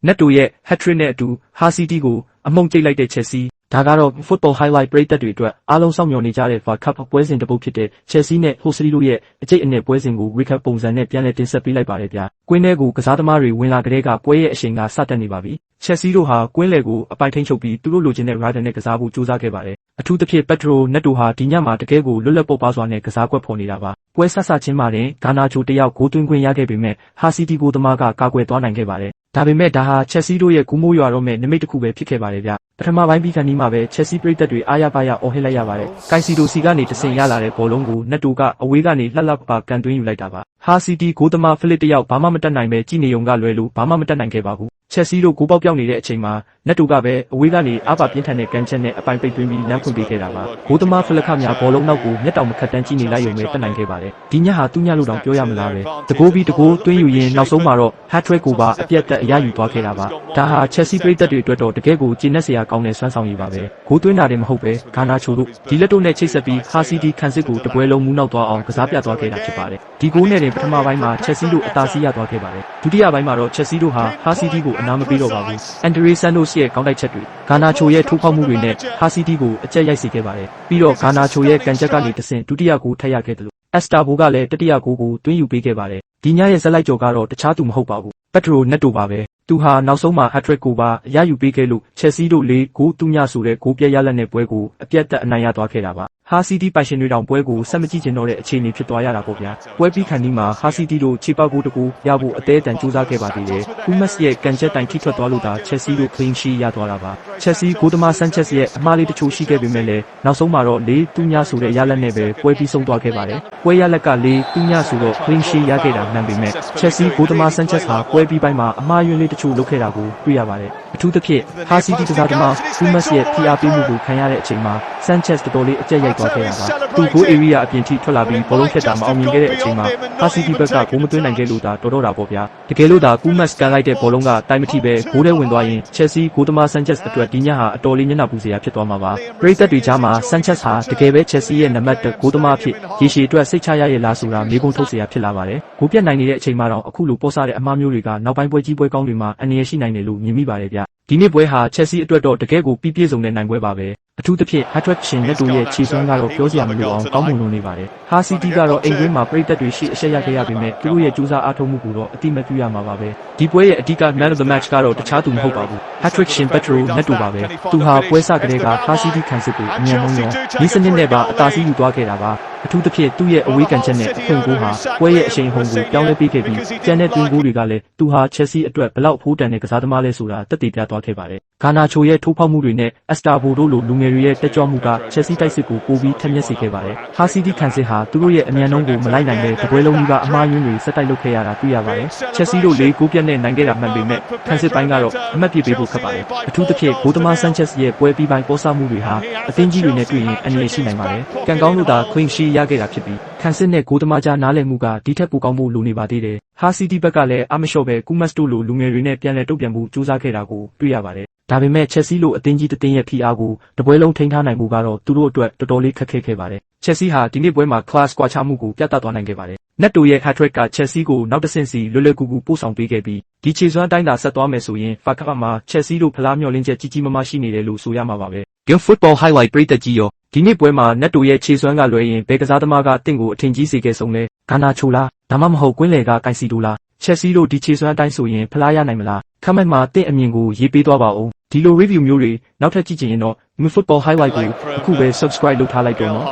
နက်တိုရဲ့ hat-trick နဲ့အတူဟာစီးတီးကိုအမုံကျိတ်လိုက်တဲ့ချက်စီဒါကတော့ football highlight ပရိသတ်တွေအတွက်အားလုံးစောင့်မျှော်နေကြတဲ့ FA Cup ပွဲစဉ်တစ်ပုဒ်ဖြစ်တဲ့ Chelsea နဲ့ Hull City တို့ရဲ့အကျိတ်အနယ်ပွဲစဉ်ကို recap ပုံစံနဲ့ပြန်လည်တင်ဆက်ပေးလိုက်ပါတယ်ဗျာ။ကွင်းထဲကိုကစားသမားတွေဝင်လာကြတဲ့ကပွဲရဲ့အရှိန်ကစတက်နေပါပြီ။ Chelsea တို့ဟာကွင်းလယ်ကိုအပိုင်ထိန်းချုပ်ပြီးသူတို့လိုချင်တဲ့ rider နဲ့ကစားဖို့ကြိုးစားခဲ့ပါတယ်။အထူးသဖြင့် Pedro Neto ဟာဒီညမှာတကယ်ကိုလွတ်လပ်ပုတ်ပါစွာနဲ့ကစားကွက်ဖော်နေတာပါ။ပွဲဆက်ချင်းမှာတင်ဂါနာချိုတယောက်ဂိုးသွင်းခွင့်ရခဲ့ပေမဲ့ဟာစီးတီးကိုသမားကကာကွယ်သွားနိုင်ခဲ့ပါတယ်။ဒါပေမဲ့ဒါဟာ Chelsea တို့ရဲ့ကူးမိုးရွာတော့မဲ့နိမိတ်တစ်ခုပဲဖြစ်ခဲ့ပါတယ်ဗျ။ပထမပိုင်းပြီးခါနီးမှာပဲ Chelsea ပရိသတ်တွေအားရပါရအော်ဟစ်လိုက်ရပါတယ်။ကိုင်စီဒိုစီကနေတဆင့်ရလာတဲ့ဘောလုံးကိုနက်တိုကအဝေးကနေလှလှပပကန်သွင်းယူလိုက်တာပါ။ဟာစီးတီးဂိုးသမားဖိလစ်တယောက်ဘာမှမတတ်နိုင်ပဲကြည်နေုံကလွဲလို့ဘာမှမတတ်နိုင်ခဲ့ပါဘူး။ Chelsea တို့ဂိုးပေါက်ပြောင်းနေတဲ့အချိန်မှာနက်တိုကပဲအဝေးကနေအားပါပြင်းထန်တဲ့ကန်ချက်နဲ့အပိုင်ပိတ်သွင်းပြီးလမ်းဖွင့်ပေးခဲ့တာပါ။ဂိုးသမားဖိလစ်ခများဘောလုံးနောက်ကိုမျက်တောင်မခတ်တန်းကြည့်နေလိုက်ရုံပဲတက်နိုင်ခဲ့ပါတယ်။ဒီညဟာသူ့ညလို့တောင်ပြောရမလားပဲ။တကိုးပြီးတကိုးသွင်းယူရင်းနောက်ဆုံးမှာတော့ hat-trick ကိုပါအပြတ်တက်အရယူသွားခဲ့တာပါ။ဒါဟာ Chelsea ပရိသတ်တွေအတွက်တော့တကယ်ကိုကျေနပ်စရာကောင်းတဲ့စွမ်းဆောင်ရည်ပါပဲ။ဂိုးသွင်းတာတင်မဟုတ်ပဲဂါနာချိုတို့ဒီလက်တို့နဲ့ချိတ်ဆက်ပြီးဟာစီးတီးခန်းစစ်ကိုတပွဲလုံးမူးနောက်သွားအောင်ကစားပြသွားခဲ့တာဖြစ်ပါတယ်။ဒီဂိုးနဲ့တင်ပထမပိုင်းမှာ Chelsea တို့အသာစီးရသွားခဲ့ပါတယ်။ဒုတိယပိုင်းမှာတော့ Chelsea တို့ဟာဟာစီးတီးကိုအနားမပေးတော့ပါဘူး။ Andre Santos ရဲ့ကောင်းတိုက်ချက်တွေဂါနာချိုရဲ့ထိုးဖောက်မှုတွေနဲ့ဟာစီးတီးကိုအကျက်ရိုက်စေခဲ့ပါတယ်။ပြီးတော့ဂါနာချိုရဲ့ကန်ချက်ကနေတဆင့်ဒုတိယဂိုးထပ်ရခဲ့တယ်လို့အက်စတာဘိုကလည်းတတိယဂိုးကိုသွင်းယူပေးခဲ့ပါတယ်။ဒီညရဲ့ဇက်လိုက်ကြော်ကတော့တခြားသူမဟုတ်ပါဘူး။ Pedro Neto ပါပဲ။သူဟာနောက်ဆုံးမှာ hat-trick ကိုပါအရယူပေးခဲ့လို့ Chelsea တို့4ဂိုး3ညဆိုတဲ့ဂိုးပြတ်ရလက်နဲ့ပွဲကိုအပြတ်တက်အနိုင်ရသွားခဲ့တာပါ။ဟာစီးတီးပိုင်ရှင်တွေတောင်ပွဲကိုဆက်မကြည့်ချင်တော့တဲ့အခြေအနေဖြစ်သွားရတာပေါ့ဗျာ။ပွဲပြီးခါနီးမှာဟာစီးတီးတို့ခြေပေါက်ဂိုးတကူရဖို့အသေးအတန်ကြိုးစားခဲ့ပါသေးတယ်။ကူမတ်ရဲ့ကန်ချက်တိုင်ထိထွက်သွားလို့သာ Chelsea တို့ clean sheet ရသွားတာပါ။ Chelsea ဂိုးသမား Sanchez ရဲ့အမှားလေးတချို့ရှိခဲ့ပေမဲ့လည်းနောက်ဆုံးမှာတော့4-3ညဆိုတဲ့ရလက်နဲ့ပဲပွဲပြီးဆုံးသွားခဲ့ပါတယ်။ပွဲရလက်က4-3ညဆိုတော့ clean sheet ရခဲ့တာမှန်ပေမဲ့ Chelsea ဂိုးသမား Sanchez ဟာပွဲပြီးပိုင်းမှာအမှားယွင်းလေးတချို့လုပ်ခဲ့တာကိုတွေ့ရပါတယ်။အထူးသဖြင့်ဟာစီးတီးကစားသမားကူမတ်ရဲ့ဖိအားပေးမှုကိုခံရတဲ့အချိန်မှာ Sanchez တော်တော်လေးအကျက်ရိုက်သွားခဲ့တာပါ။သူဂိုး area အပြင်ထိထွက်လာပြီးဘောလုံးဖြတ်တာမအောင်မြင်ခဲ့တဲ့အချိန်မှာဟာစီးတီးဘက်ကဂိုးမသွင်းနိုင်ခဲ့လို့ဒါတော်တော့တာပေါ့ဗျာ။တကယ်လို့ဒါကူမတ်ကန်လိုက်တဲ့ဘောလုံးကတိုင်းမထိပဲဂိုးထဲဝင်သွားရင် Chelsea ဂိုးသမား Sanchez အတွက်ဒီညဟာအတော်လေးမျက်နှာပူစရာဖြစ်သွားမှာပါ။ပရိသတ်တွေကြားမှာ Sanchez ဟာတကယ်ပဲ Chelsea ရဲ့နံပါတ်1ဂိုးသမားဖြစ်ရေရှည်အတွက်စိတ်ချရရဲ့လားဆိုတာမေးခွန်းထုတ်စရာဖြစ်လာပါတယ်။ဂိုးပြတ်နိုင်နေတဲ့အချိန်မှာတော့အခုလိုပေါ်စားတဲ့အမှားမျိုးတွေကနောက်ပိုင်းပွဲကြီးပွဲကောင်းတွေမှာအန္တရာယ်ရှိနိုင်တယ်လို့မြင်မိပါတယ်ဗျ။ဒီနေ့ပွဲဟာ Chelsea အတွက်တော့တကယ်ကိုပြည့်စုံတဲ့နိုင်ပွဲပါပဲ။အထူးသဖြင့် hat-trick ရှင်လက်တို့ရဲ့ခြေစွမ်းကတော့ပြောစရာမလိုအောင်ကောင်းမွန်လွန်နေပါတယ်။ဟာစီးတီးကတော့အိမ်ကွင်းမှာပရိသတ်တွေရှိအရှက်ရခဲ့ရပေမဲ့သူတို့ရဲ့ကြိုးစားအားထုတ်မှုကိုတော့အတိမပြုရမှာပါပဲ။ဒီပွဲရဲ့အဓိက man of the match ကတော့တခြားသူမဟုတ်ပါဘူး။ hat-trick ရှင် Pedro Neto ပါပဲ။သူဟာပွဲစကတည်းကဟာစီးတီးခံစစ်ကိုအမြန်ဆုံးရောဒီစနစ်နဲ့ပါအသာစီးယူသွားခဲ့တာပါ။အထူးသဖြင့်သူ့ရဲ့အဝေးကန်ချက်နဲ့အခွင့်ကိုဟာပွဲရဲ့အရှိန်အဟုန်ကိုပြောင်းလဲပေးခဲ့ပြီးကျန်တဲ့တွင်းဂိုးတွေကလည်းသူဟာ Chelsea အတွက်ဘလောက်ဖိုးတန်တဲ့ကစားသမားလဲဆိုတာသက်သေပြသွားခဲ့ပါတယ်။ဂါနာချိုရဲ့ထိုးဖောက်မှုတွေနဲ့အက်စတာဘိုတို့လိုလူငယ်တွေရဲ့တက်ကြွမှုက Chelsea တိုက်စစ်ကိုပိုပြီးထက်မြက်စေခဲ့ပါတယ်။ဟာစီးတီးခံစစ်ဟာသူတို့ရဲ့အမြန်နှုန်းကိုမလိုက်နိုင်တဲ့တပွဲလုံးကြီးကအမှားယွင်းတွေစက်တိုက်လုပ်ခဲ့ရတာတွေ့ရပါတယ်။ Chelsea တို့4ဂိုးပြတ်နဲ့နိုင်ခဲ့တာမှန်ပေမဲ့ခံစစ်ပိုင်းကတော့အမှတ်ပြပေးဖို့ခက်ပါတယ်။အထူးသဖြင့်ဂိုးသမား Sanchez ရဲ့ပွဲပြီးပိုင်းပေါ်ဆမှုတွေဟာအသင်းကြီးတွေနဲ့တွေ့ရင်အန္တရာယ်ရှိနိုင်ပါတယ်။ကံကောင်းလို့သာ clean sheet ရခဲ့တာဖြစ်ပြီးခံစစ်နဲ့ဂိုးသမားကြားနားလည်မှုကဒီထက်ပိုကောင်းဖို့လိုနေပါသေးတယ်။ဟာစီးတီးဘက်ကလည်းအမလျှော့ပဲကူမတ်တို့လိုလူငယ်တွေနဲ့ပြန်လည်တုံ့ပြန်မှုစူးစမ်းခဲ့တာကိုတွေ့ရပါတယ်။ဒါပေမဲ့ Chelsea လိုအသင်းကြီးတစ်သင်းရဲ့ဖိအားကိုတပွဲလုံးထိန်းထားနိုင်မှုကတော့သူတို့အတွက်တော်တော်လေးခက်ခဲခဲ့ပါတယ်။ Chelsea ဟာဒီနေ့ပွဲမှာ class ကွာခြားမှုကိုပြသသွားနိုင်ခဲ့ပါတယ်။ Neto ရဲ့ hat-trick က Chelsea ကိုနောက်တစ်ဆင့်စီလွယ်လွယ်ကူကူပို့ဆောင်ပေးခဲ့ပြီးဒီခြေစွမ်းတိုင်းသာဆက်သွားမယ်ဆိုရင် FA Cup မှာ Chelsea တို့ဖလားမျှော်လင့်ချက်ကြီးကြီးမားမားရှိနေတယ်လို့ဆိုရမှာပါပဲ။ Game Football Highlight ပရိသတ်ကြီးရောဒီနေ့ပွဲမှာ Neto ရဲ့ခြေစွမ်းကလွယ်ရင်ဘယ်ကစားသမားကတင့်ကိုအထင်ကြီးစေခဲ့ဆုံးလဲဂါနာချိုလားဒါမှမဟုတ်ကွင်းလယ်ကကိုင်စီဒိုလား Chelsea တို့ဒီခြေစွမ်းအတိုင်းဆိုရင်ဖလားရနိုင်မလားခမက်မှာတင့်အမြင်ကိုရေးပေးသွားပါဦးဒီလို review မျိုးတွေနောက်ထပ်ကြည့်ချင်ရင်တော့ Football Highlight ကိုအခုပဲ subscribe လုပ်ထားလိုက်တော့နော်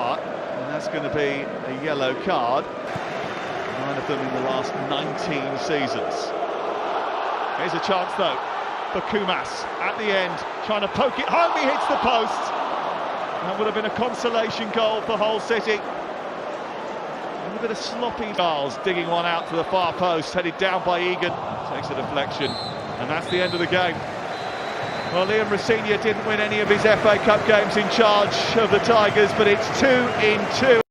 Yellow card, nine of them in the last 19 seasons. Here's a chance though for Kumas at the end, trying to poke it home, he hits the post. That would have been a consolation goal for Hull City. And a bit of sloppy Charles digging one out to the far post, headed down by Egan, takes a deflection, and that's the end of the game. Well, Liam Rosenior didn't win any of his FA Cup games in charge of the Tigers, but it's 2-2.